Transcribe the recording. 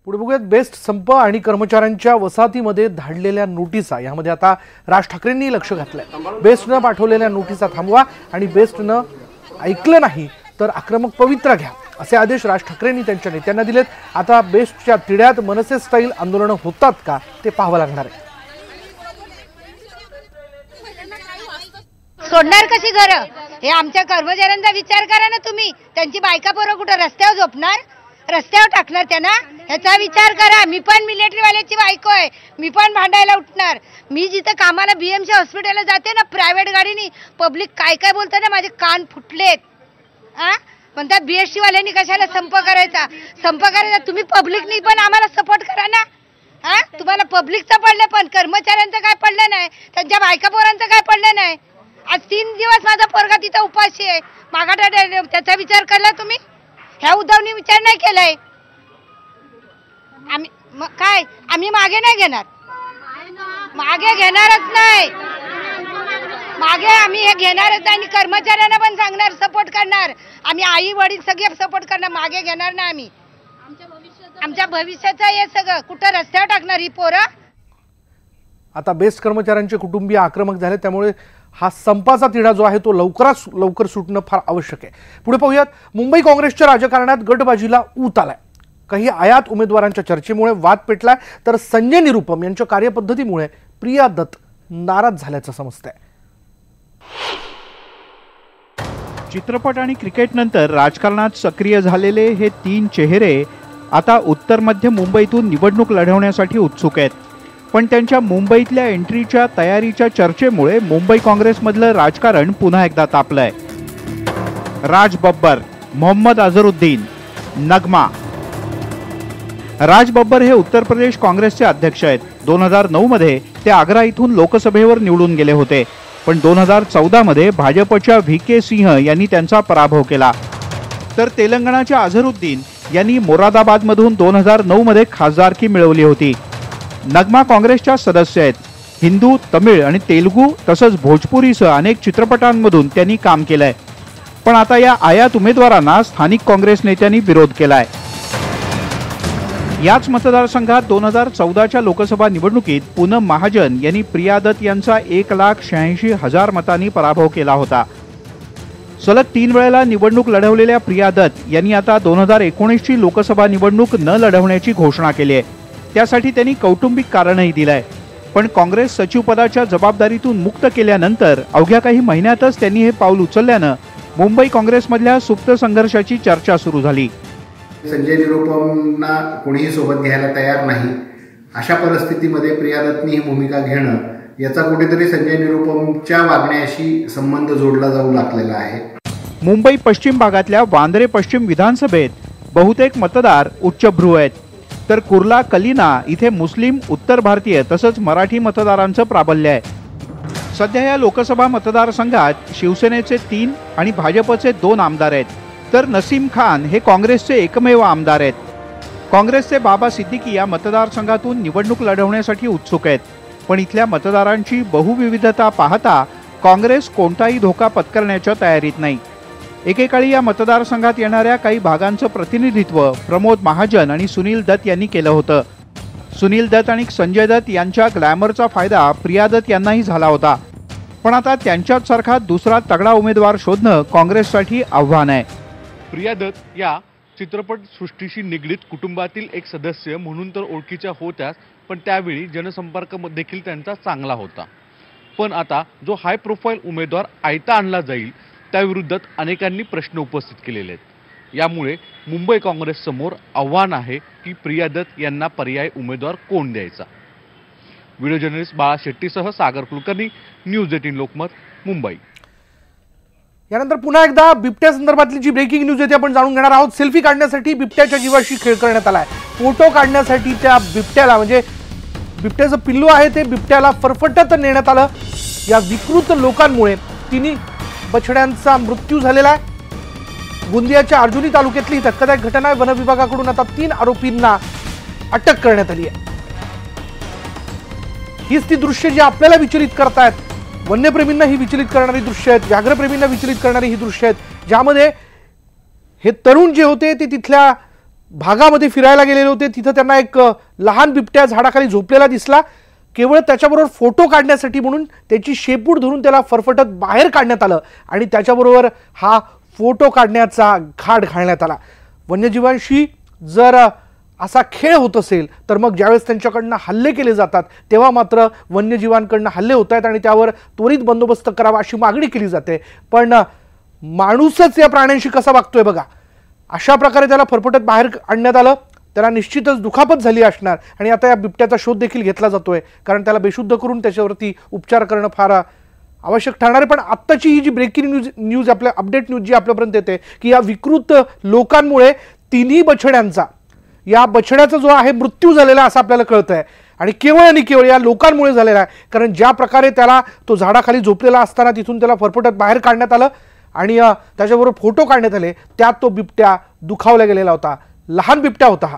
पुढे बघूयात बेस्ट संप आणि कर्मचाऱ्यांच्या वसाहतीमध्ये धाडलेल्या नोटिसा। यामध्ये आता राज ठाकरेंनी लक्ष घातलंय। बेस्टनं पाठवलेल्या नोटिसा थांबवा आणि बेस्टनं ऐकलं नाही तर आक्रमक पवित्रा घ्या असे आदेश राज ठाकरेंनी त्यांच्या नेत्यांना दिलेत। आता बेस्टच्या तिढ्यात मनसे स्टाईल आंदोलन होतात का ते पाहावं लागणार आहे। सोडणार कशी घर हे आमच्या कर्मचाऱ्यांचा विचार करा ना तुम्ही। त्यांची बायका पोरं कुठं रस्त्यावर झोपणार, रस्त्यावर टाकणार त्यांना, ह्याचा विचार करा। मी पण मिलिटरी वाल्याची बायको आहे, मी पण भांडायला उठणार। मी जिथे कामाला बीएमसी हॉस्पिटलला जाते ना प्रायव्हेट गाडीनी, पब्लिक काय काय बोलतात ना माझे कान फुटलेत। म्हणतात बीएससी वाल्यांनी कशाला संप करायचा, संप करायचा तुम्ही पब्लिकनी पण आम्हाला सपोर्ट करा ना। तुम्हाला पब्लिकचं पडलं पण कर्मचाऱ्यांचं काय पडलं नाही, त्यांच्या बायका पोरांचं काय पडलं नाही। आज 3 दिवस माझा पोरगा तिथं उपाशी आहे, मागाटा त्याचा विचार केला तुम्ही? ह्या उद्धवनी विचार नाही केलाय। आम्ही मागे नाही घेणार, मागे घेणारच नाही, मागे आम्ही हे घेणारच नाही आणि कर्मचाऱ्यांना पण सांगणार सपोर्ट करणार। आम्ही आई वडील सगळे सपोर्ट करणार, मागे घेणार नाही आम्ही। आमच्या भविष्याचं हे सगळं कुठं रस्त्यावर टाकणार ही पोरं। आता बेस्ट कर्मचाऱ्यांचे कुटुंबीय आक्रमक झाले, त्यामुळे हा संपाचा तिढा जो आहे तो लवकर सुटणं फार आवश्यक आहे। पुढे पाहूयात, मुंबई काँग्रेसच्या राजकारणात गटबाजीला ऊत आलाय। काही आयात उमेदवारांच्या चर्चेमुळे वाद पेटलाय, तर संजय निरुपम यांच्या कार्यपद्धतीमुळे प्रिया दत्त नाराज झाल्याचं समजतंय। चित्रपट आणि क्रिकेट नंतर राजकारणात सक्रिय झालेले हे 3 चेहरे आता उत्तर मध्य मुंबईतून निवडणूक लढवण्यासाठी उत्सुक आहेत। पण त्यांच्या मुंबईतल्या एंट्रीच्या तयारीच्या चर्चेमुळे मुंबई काँग्रेसमधलं राजकारण पुन्हा एकदा तापलंय। राज बब्बर, मोहम्मद अझरुद्दीन, नगमा। राज बब्बर हे उत्तर प्रदेश काँग्रेसचे अध्यक्ष आहेत। 2009 मध्ये ते आग्रा इथून लोकसभेवर निवडून गेले होते, पण 2014 मध्ये भाजपच्या VK सिंह यांनी त्यांचा पराभव केला। तर तेलंगणाच्या अझरुद्दीन यांनी मोरादाबादमधून 2009 मध्ये खासदारकी मिळवली होती। नगमा काँग्रेसच्या सदस्य आहेत। हिंदू, तमिळ आणि तेलुगू तसंच भोजपुरीसह अनेक चित्रपटांमधून त्यांनी काम केलंय। पण आता या आयात उमेदवारांना स्थानिक काँग्रेस नेत्यांनी विरोध केलाय। याच मतदारसंघात 2014च्या लोकसभा निवडणुकीत पूनम महाजन यांनी प्रिया दत्त यांचा 1,86,000 मतांनी पराभव केला होता। सलग 3 वेळेला निवडणूक लढवलेल्या प्रिया दत्त यांनी आता 2019ची लोकसभा निवडणूक न लढवण्याची घोषणा केली आहे। त्यासाठी त्यांनी कौटुंबिक कारणही दिलंय। पण काँग्रेस सचिवपदाच्या जबाबदारीतून मुक्त केल्यानंतर अवघ्या काही महिन्यातच त्यांनी हे पाऊल उचलल्यानं मुंबई काँग्रेसमधल्या सुप्त संघर्षाची चर्चा सुरू झाली। संजय निरुपमना कोणीही सोबत घ्यायला तयार नाही, अशा परिस्थितीमध्ये प्रिया दत्तनी ही भूमिका घेणं याचा कुठेतरी संजय निरुपमच्या वागण्याशी संबंध जोडला जाऊ लागलेला आहे। मुंबई पश्चिम भागातल्या वांद्रे पश्चिम विधानसभेत बहुतेक मतदार उच्चभ्रू आहेत, तर कुर्ला कलिना इथे मुस्लिम, उत्तर भारतीय तसंच मराठी मतदारांचं प्राबल्य आहे। सध्या या लोकसभा मतदारसंघात शिवसेनेचे 3 आणि भाजपचे 2 आमदार आहेत, तर नसीम खान हे काँग्रेसचे एकमेव आमदार आहेत। काँग्रेसचे बाबा सिद्दीकी या मतदारसंघातून निवडणूक लढवण्यासाठी उत्सुक आहेत, पण इथल्या मतदारांची बहुविविधता पाहता काँग्रेस कोणताही धोका पत्करण्याच्या तयारीत नाही। एकेकाळी या मतदारसंघात येणाऱ्या काही भागांचं प्रतिनिधित्व प्रमोद महाजन आणि सुनील दत्त यांनी केलं होतं। सुनील दत्त आणि संजय दत्त यांच्या ग्लॅमरचा फायदा प्रिया दत्त यांनाही झाला होता, पण आता त्यांच्याच सारखा दुसरा तगडा उमेदवार शोधणं काँग्रेससाठी आव्हान आहे। प्रिया दत्त या चित्रपट सृष्टीशी निगडीत कुटुंबातील एक सदस्य म्हणून तर ओळखीच्या होत्याच, पण त्यावेळी जनसंपर्क देखील त्यांचा चांगला होता। पण आता जो हाय प्रोफाईल उमेदवार आयता आणला जाईल त्याविरोधात अनेकांनी प्रश्न उपस्थित केलेले आहेत। यामुळे मुंबई काँग्रेस समोर आव्हान आहे की प्रिया दत्त यांना पर्यायी उमेदवार कोण द्यायचा। व्हिडिओ जर्नलिस्ट बाळा शेट्टीसह सागर कुलकर्णी, न्यूज 18 लोकमत, मुंबई। यानंतर पुन्हा एकदा बिबट्या संदर्भातली जी ब्रेकिंग न्यूज आहे ती आपण जाणून घेणार आहोत। सेल्फी काढण्यासाठी बिबट्याच्या जीवाशी खेळ करण्यात आलाय। फोटो काढण्यासाठी त्या बिबट्याला, म्हणजे बिबट्याचं पिल्लू आहे ते बिबट्याला फरफटत नेण्यात आलं। या विकृत लोकांमुळे 3 बछड्यांचा मृत्यू झालेला आहे। गोंदियाच्या अर्जुनी तालुक्यातली धक्कादायक घटना आहे। वन विभागाकडून आता 3 आरोपींना अटक करण्यात आली आहे। हीच ती दृश्य जी आपल्याला विचलित करतायत, वन्यप्रेमींना ही विचलित करणारी दृश्य आहेत, व्याघ्रप्रेमींना विचलित करणारी ही दृश्य आहेत, ज्यामध्ये हे तरुण जे होते ते तिथल्या भागामध्ये फिरायला गेलेले होते. तिथं त्यांना एक लहान बिबट्या झाडाखाली झोपलेला दिसला. केवळ त्याच्याबरोबर फोटो काढण्यासाठी म्हणून त्याची शेपूट धरून त्याला फरफटत बाहेर काढण्यात आलं आणि त्याच्याबरोबर हा फोटो काढण्याचा घाट घालण्यात आला. वन्यजीवांशी जर असा खेळ होत असेल तर मग ज्यावेळेस त्यांच्याकडनं हल्ले केले जातात तेव्हा मात्र वन्यजीवांकडनं हल्ले होत आहेत आणि त्यावर त्वरित बंदोबस्त करावा अशी मागणी केली जाते. पण माणूसच या प्राण्यांशी कसा वागतोय बघा. अशा प्रकारे त्याला फरफटत बाहेर आणण्यात आलं. त्याला निश्चितच दुखापत झाली असणार आणि आता या बिबट्याचा शोध देखील घेतला जातोय, कारण त्याला बेशुद्ध करून त्याच्यावरती उपचार करणं फार आवश्यक ठरणार आहे. पण आत्ताची ही जी ब्रेकिंग न्यूज आपल्या अपडेट न्यूज जी आपल्यापर्यंत येते की या विकृत लोकांमुळे तिन्ही बछड्यांचा, या बछड्याचा जो आहे मृत्यू झालेला असं आपल्याला कळतंय आणि केवळ आणि केवळ या लोकांमुळे झालेला आहे. कारण ज्या प्रकारे त्याला तो झाडाखाली झोपलेला असताना तिथून त्याला फरफटत बाहेर काढण्यात आलं आणि त्याच्याबरोबर फोटो काढण्यात आले, त्यात तो बिबट्या दुखावला गेलेला होता. लहान बिबट्या होता हा.